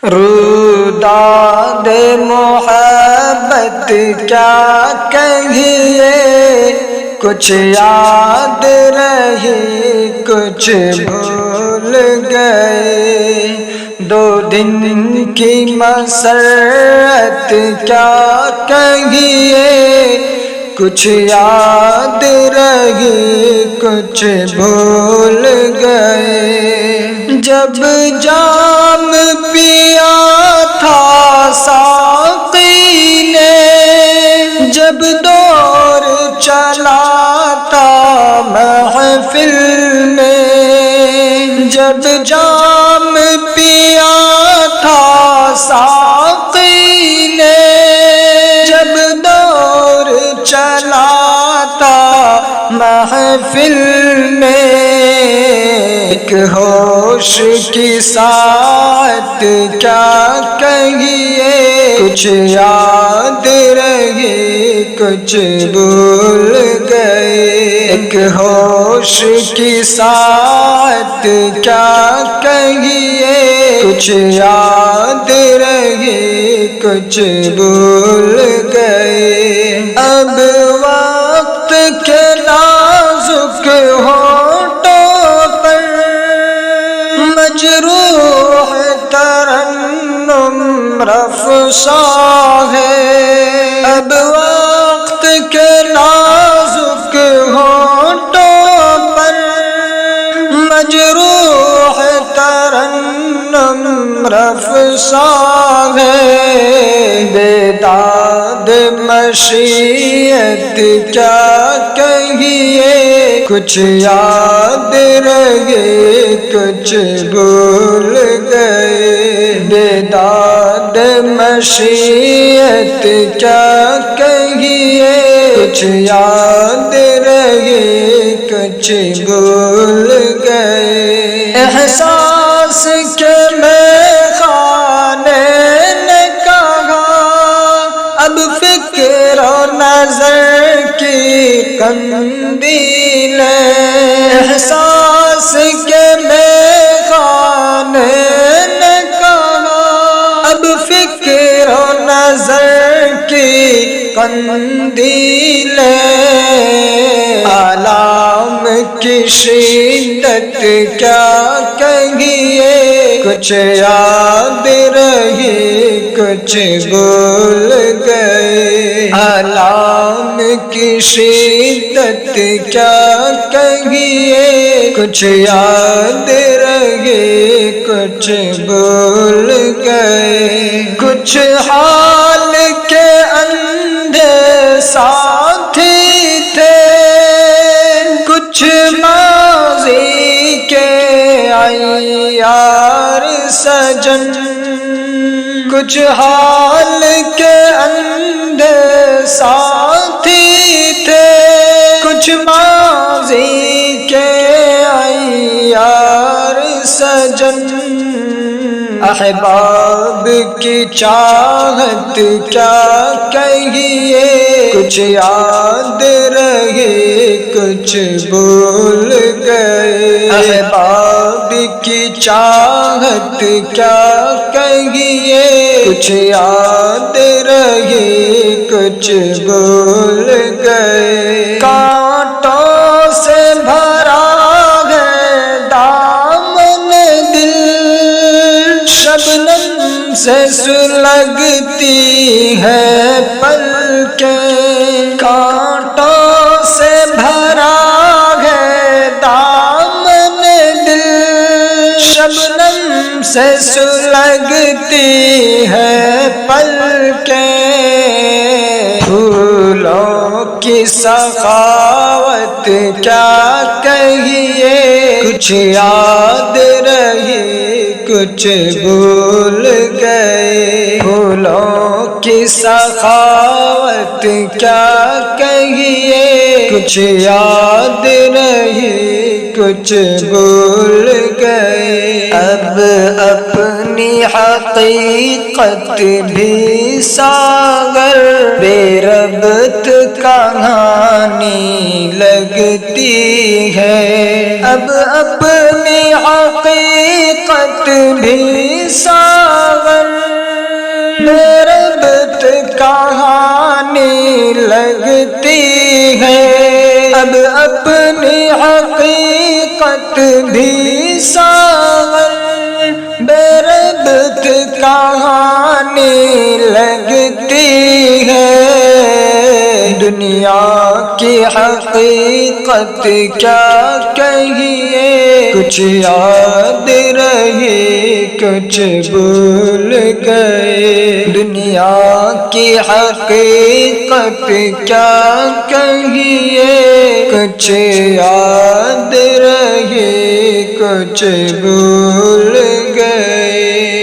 روداد محبت کیا کہیے، کچھ یاد رہی کچھ بھول گئے، 2 دن کی مسرت کیا کہیے، کچھ یاد رہی کچھ بھول گئے، جب جام پیا تھا ساقی نے، جب دور چلا تھا محفل میں، جب جام پیا تھا ساقی نے، جب دور چلا تھا محفل میں، ایک ہوش کی ساعت کیا کہیے، کچھ یاد رہی کچھ بھول گئے، ایک ہوش کی ساعت کیا کہیے، کچھ یاد رہی کچھ بھول گئے، اب وقت کے نازک ہونٹوں پر مجروح ترنم رفساں ہے، اب وقت کے نازک ہونٹوں پر مجروح ترنم رفساں ہے، بیداد مشیت کیا کہیے، کچھ یاد رہے کچھ بھول گئے، بیداد مشیت کیا کہیے، کچھ یاد رہے کچھ بھول گئے، احساس کے میخانے نے کہا اب فکر و نظر کی قندیل، احساس کے میخانے نے کہا اب فکر و نظر کی قندیل، آلام کی شدت کیا کہیے، کچھ یاد رہی کچھ بھول گئے، آلام کی شدت کیا کہیے، کچھ یاد رہی کچھ بھول گئے، کچھ حال کے اندھے ساتھی تھے، کچھ ماضی کے عیار سجن، کچھ حال کے اندھے ساتھی تھے، کچھ ماضی کے عیار سجن، احباب کی چاہت کیا کہیے، کچھ یاد رہے کچھ بھول گئے، احباب کی چاہت کیا کہیے، کچھ یاد رہے کچھ بھول گئے، کانٹوں سے بھرا ہے دامن دل، شبنم سے سلگتی ہے پلکیں، کانٹوں سے بھرا ہے دامن دل، شبنم سے سلگتی ہے پلکیں، پھولوں کی سخاوت کیا کہیے، کچھ یاد رہی کچھ بھول گئے، پھولوں کی سخاوت کیا کہیے، کچھ یاد رہی کچھ بھول گئے، اب اپنی حقیقت بھی ساغر بے ربط کہانی لگتی ہے، اب اپنی حقیقت بھی ساغر ربط کہانی لگتی ہے، اب اپنی حقیقت بھی ساغر بے ربط کہانی لگتی ہے۔ دنیا کی حقیقت کیا کہیے، کچھ یاد رہی کچھ بھول گئے۔ دنیا کی حقیقت کیا کہیے، کچھ یاد رہی کچھ بھول گئے۔